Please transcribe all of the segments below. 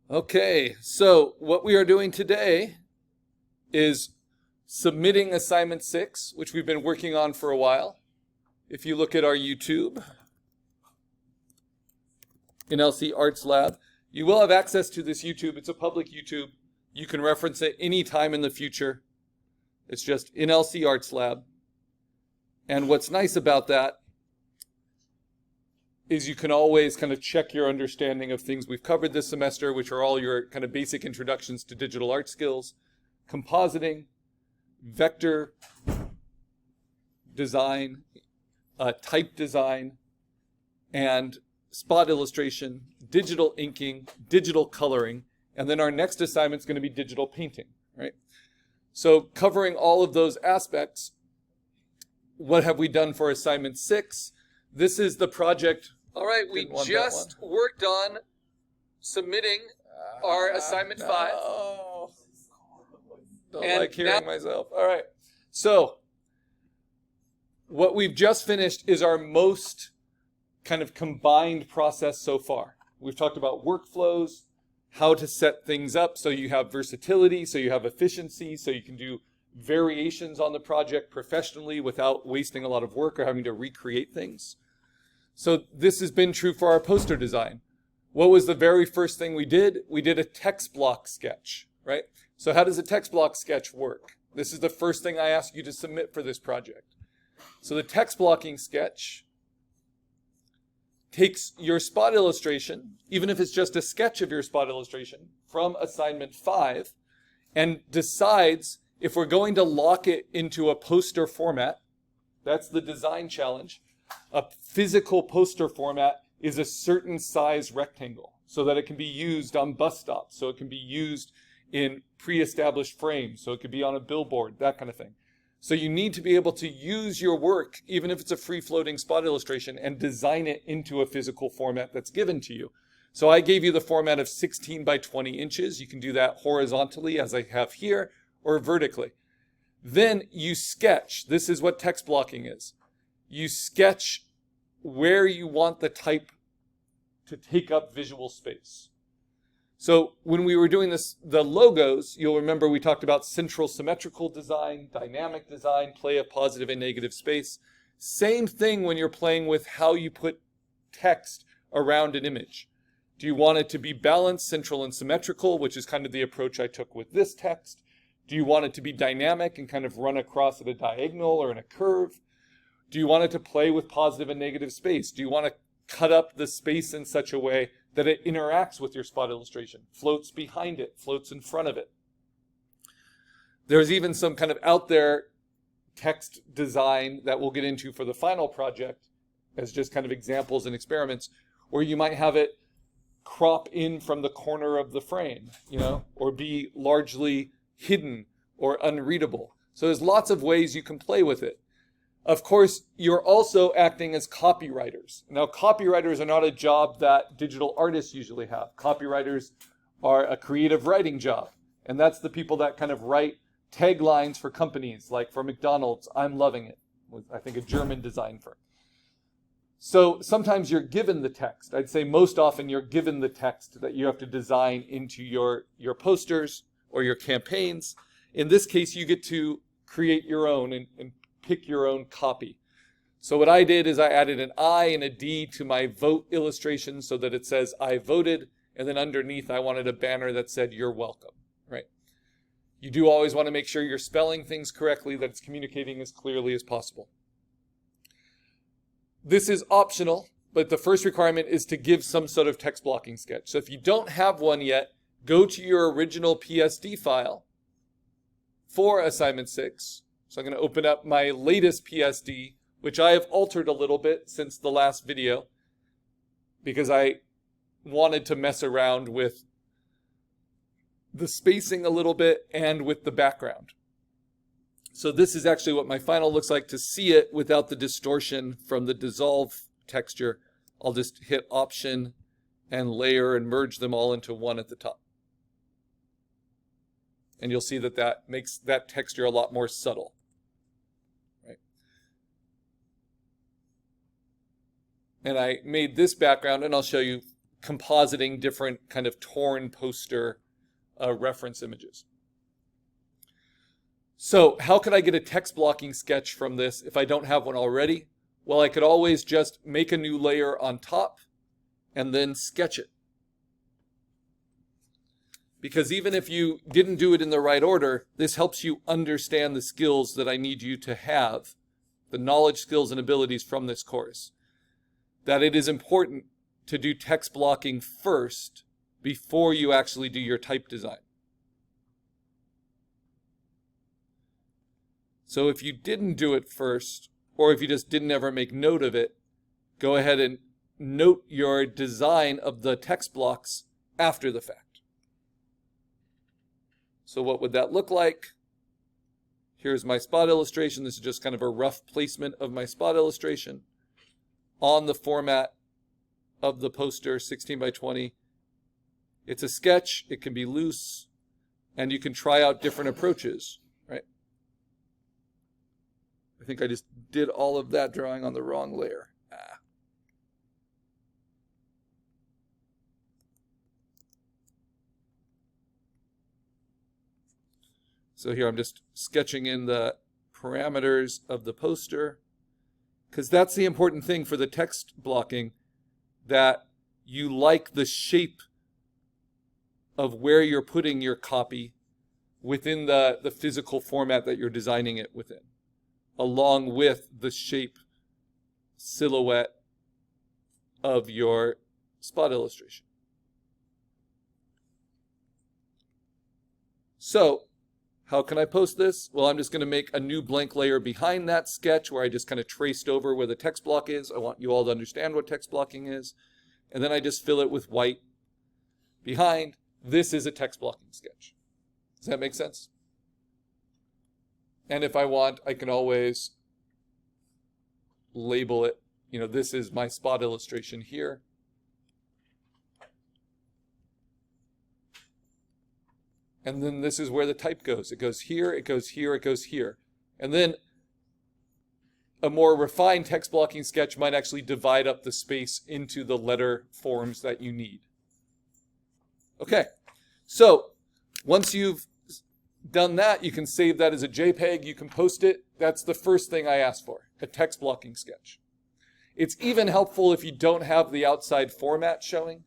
Okay, so what we are doing today is submitting assignment 6, which we've been working on for a while. If you look at our YouTube in LC Arts Lab, you will have access to this YouTube. It's a public YouTube. You can reference it any time in the future. It's just in LC Arts Lab. And what's nice about that is you can always kind of check your understanding of things we've covered this semester, which are all your kind of basic introductions to digital art skills, compositing, vector design, type design, and spot illustration, digital inking, digital coloring, and then our next assignment is going to be digital painting, right? So covering all of those aspects, what have we done for assignment 6? This is the project. All right, we just worked on submitting our assignment 5. Don't like hearing myself. All right, so what we've just finished is our most kind of combined process so far. We've talked about workflows, how to set things up so you have versatility, so you have efficiency, so you can do variations on the project professionally without wasting a lot of work or having to recreate things. So this has been true for our poster design. What was the very first thing we did? We did a text block sketch, right? So how does a text block sketch work? This is the first thing I ask you to submit for this project. So the text blocking sketch takes your spot illustration, even if it's just a sketch of your spot illustration, from assignment 5, and decides if we're going to lock it into a poster format. That's the design challenge. A physical poster format is a certain size rectangle so that it can be used on bus stops, so it can be used in pre-established frames, so it could be on a billboard, that kind of thing. So you need to be able to use your work, even if it's a free-floating spot illustration, and design it into a physical format that's given to you. So I gave you the format of 16 by 20 inches. You can do that horizontally, as I have here, or vertically. Then you sketch. This is what text blocking is. You sketch where you want the type to take up visual space. So when we were doing this, the logos, you'll remember we talked about central symmetrical design, dynamic design, play of positive and negative space. Same thing when you're playing with how you put text around an image. Do you want it to be balanced, central, and symmetrical, which is kind of the approach I took with this text? Do you want it to be dynamic and kind of run across at a diagonal or in a curve? Do you want it to play with positive and negative space? Do you want to cut up the space in such a way that it interacts with your spot illustration, floats behind it, floats in front of it? There's even some kind of out there text design that we'll get into for the final project as just kind of examples and experiments, where you might have it crop in from the corner of the frame, or be largely hidden or unreadable. So there's lots of ways you can play with it. Of course, you're also acting as copywriters. Now, copywriters are not a job that digital artists usually have. Copywriters are a creative writing job. And that's the people that kind of write taglines for companies, like for McDonald's, "I'm loving it," with, I think, a German design firm. So sometimes you're given the text. I'd say most often you're given the text that you have to design into your posters or your campaigns. In this case, you get to create your own and pick your own copy. So what I did is I added an I and a D to my vote illustration so that it says "I voted," and then underneath I wanted a banner that said "You're welcome," right? You do always want to make sure you're spelling things correctly, that it's communicating as clearly as possible. This is optional, but the first requirement is to give some sort of text blocking sketch. So if you don't have one yet, go to your original PSD file for assignment 6. So I'm going to open up my latest PSD, which I have altered a little bit since the last video because I wanted to mess around with the spacing a little bit and with the background. So this is actually what my final looks like. To see it without the distortion from the dissolve texture, I'll just hit Option and Layer and merge them all into one at the top. And you'll see that that makes that texture a lot more subtle. Right? And I made this background, and I'll show you compositing different kind of torn poster reference images. So how could I get a text blocking sketch from this if I don't have one already? Well, I could always just make a new layer on top and then sketch it. Because even if you didn't do it in the right order, this helps you understand the skills that I need you to have, the knowledge, skills, and abilities from this course. That it is important to do text blocking first before you actually do your type design. So if you didn't do it first, or if you just didn't ever make note of it, go ahead and note your design of the text blocks after the fact. So what would that look like? Here's my spot illustration. This is just kind of a rough placement of my spot illustration on the format of the poster, 16 by 20. It's a sketch. It can be loose, and you can try out different approaches, right? I think I just did all of that drawing on the wrong layer. So here I'm just sketching in the parameters of the poster, because that's the important thing for the text blocking, that you like the shape of where you're putting your copy within the physical format that you're designing it within, along with the shape silhouette of your spot illustration. So how can I post this? Well, I'm just going to make a new blank layer behind that sketch where I just kind of traced over where the text block is. I want you all to understand what text blocking is. And then I just fill it with white behind. This is a text blocking sketch. Does that make sense? And if I want, I can always label it. You know, this is my spot illustration here. And then this is where the type goes. It goes here, it goes here, it goes here. And then a more refined text blocking sketch might actually divide up the space into the letter forms that you need. Okay, so once you've done that, you can save that as a JPEG, you can post it. That's the first thing I asked for, a text blocking sketch. It's even helpful if you don't have the outside format showing,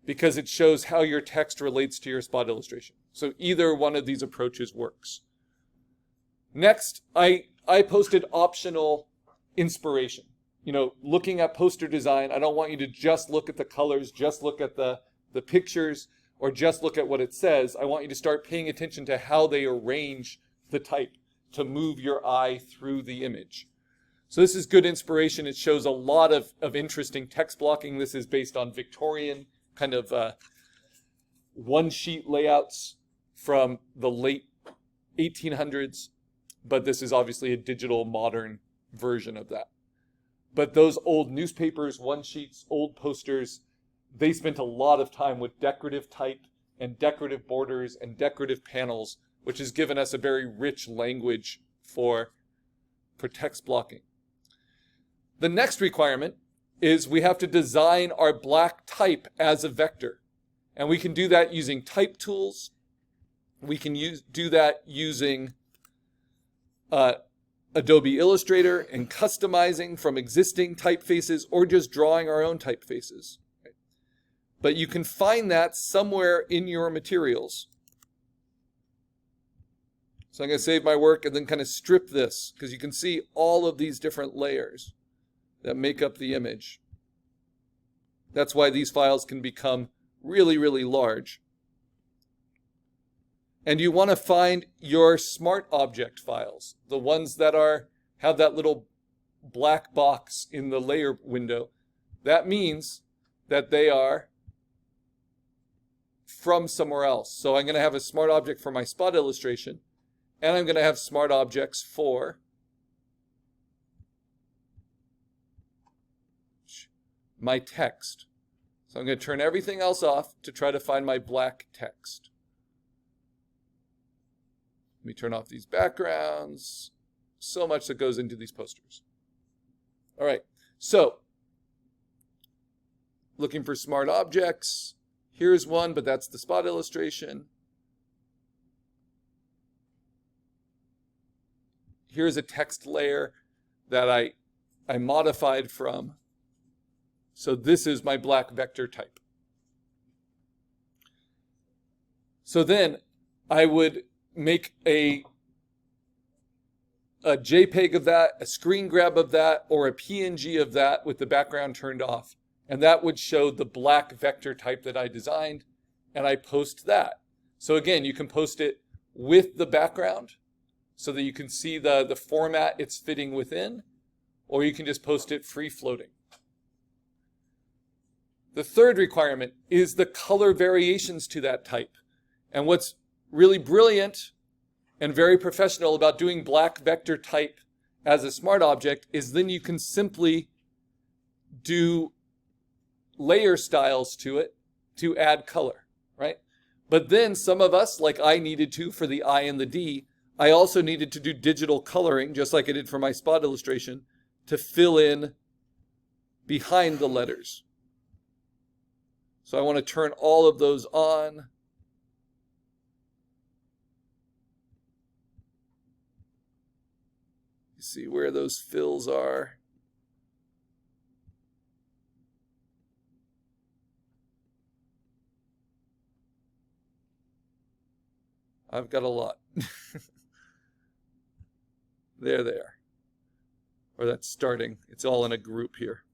because it shows how your text relates to your spot illustration. So either one of these approaches works. Next, I posted optional inspiration. You know, looking at poster design, I don't want you to just look at the colors, just look at the pictures, or just look at what it says. I want you to start paying attention to how they arrange the type to move your eye through the image. So this is good inspiration. It shows a lot of interesting text blocking. This is based on Victorian kind of one-sheet layouts from the late 1800s, but this is obviously a digital modern version of that. But those old newspapers, one-sheets, old posters, they spent a lot of time with decorative type and decorative borders and decorative panels, which has given us a very rich language for text blocking. The next requirement is we have to design our black type as a vector. And we can do that using type tools. We can do that using Adobe Illustrator and customizing from existing typefaces, or just drawing our own typefaces. But you can find that somewhere in your materials. So I'm going to save my work and then kind of strip this, because you can see all of these different layers that make up the image. That's why these files can become really, really large. And you want to find your smart object files, the ones that have that little black box in the layer window. That means that they are from somewhere else. So I'm going to have a smart object for my spot illustration, and I'm going to have smart objects for my text. So I'm going to turn everything else off to try to find my black text. Let me turn off these backgrounds. So much that goes into these posters. All right, so looking for smart objects. Here's one, but that's the spot illustration. Here's a text layer that I modified from. So this is my black vector type. So then I would make a JPEG of that, a screen grab of that, or a PNG of that with the background turned off. And that would show the black vector type that I designed, and I post that. So again, you can post it with the background so that you can see the format it's fitting within, or you can just post it free floating. The third requirement is the color variations to that type. And what's really brilliant and very professional about doing black vector type as a smart object is then you can simply do layer styles to it to add color, right? But then some of us, like I needed to for the I and the D, I also needed to do digital coloring, just like I did for my spot illustration, to fill in behind the letters. So I want to turn all of those on. See where those fills are. I've got a lot. There. Or that's starting. It's all in a group here.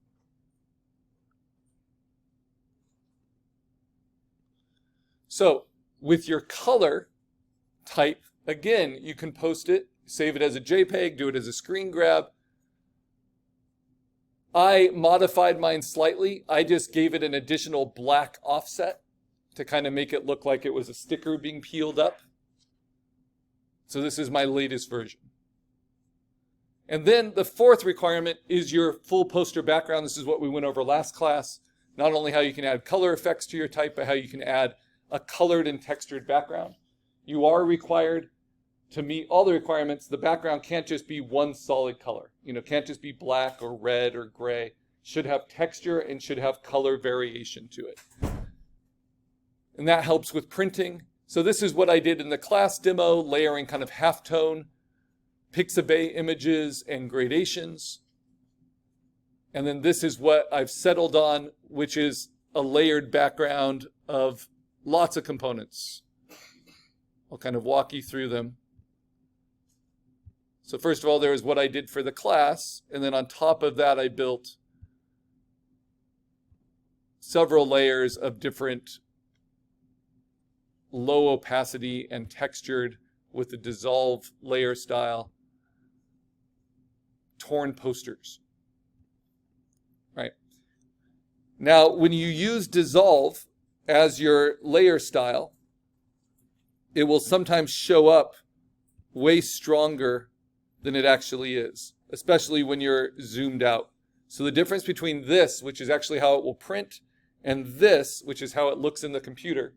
So with your color type, again, you can post it, save it as a JPEG, do it as a screen grab. I modified mine slightly. I just gave it an additional black offset to kind of make it look like it was a sticker being peeled up. So this is my latest version. And then the fourth requirement is your full poster background. This is what we went over last class. Not only how you can add color effects to your type, but how you can add a colored and textured background. You are required to meet all the requirements. The background can't just be one solid color. Can't just be black or red or gray. Should have texture and should have color variation to it. And that helps with printing. So this is what I did in the class demo, layering kind of halftone Pixabay images and gradations. And then this is what I've settled on, which is a layered background of lots of components. I'll kind of walk you through them. So first of all, there is what I did for the class, and then on top of that, I built several layers of different low opacity and textured with the dissolve layer style torn posters. Right. Now, when you use dissolve as your layer style, it will sometimes show up way stronger than it actually is, especially when you're zoomed out. So the difference between this, which is actually how it will print, and this, which is how it looks in the computer,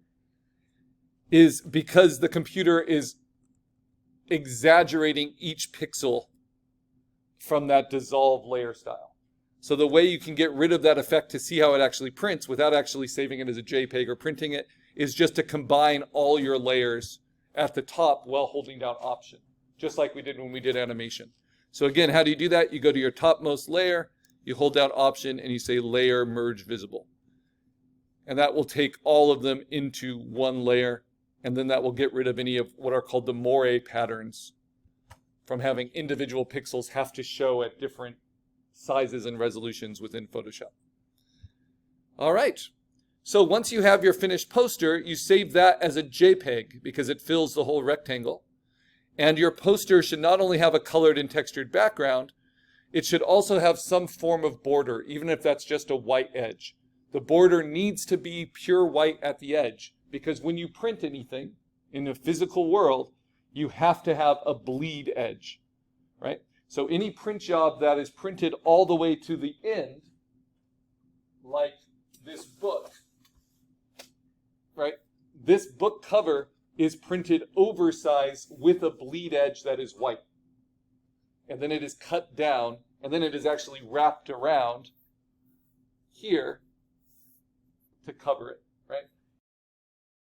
is because the computer is exaggerating each pixel from that dissolve layer style. So the way you can get rid of that effect to see how it actually prints without actually saving it as a JPEG or printing it is just to combine all your layers at the top while holding down Option, just like we did when we did animation. So again, how do you do that? You go to your topmost layer, you hold down Option, and you say Layer Merge Visible. And that will take all of them into one layer, and then that will get rid of any of what are called the moire patterns from having individual pixels have to show at different sizes and resolutions within Photoshop. All right. So once you have your finished poster, you save that as a JPEG because it fills the whole rectangle. And your poster should not only have a colored and textured background, it should also have some form of border, even if that's just a white edge. The border needs to be pure white at the edge because when you print anything in the physical world, you have to have a bleed edge, right? So any print job that is printed all the way to the end, like this book, right? This book cover is printed oversized with a bleed edge that is white. And then it is cut down, and then it is actually wrapped around here to cover it.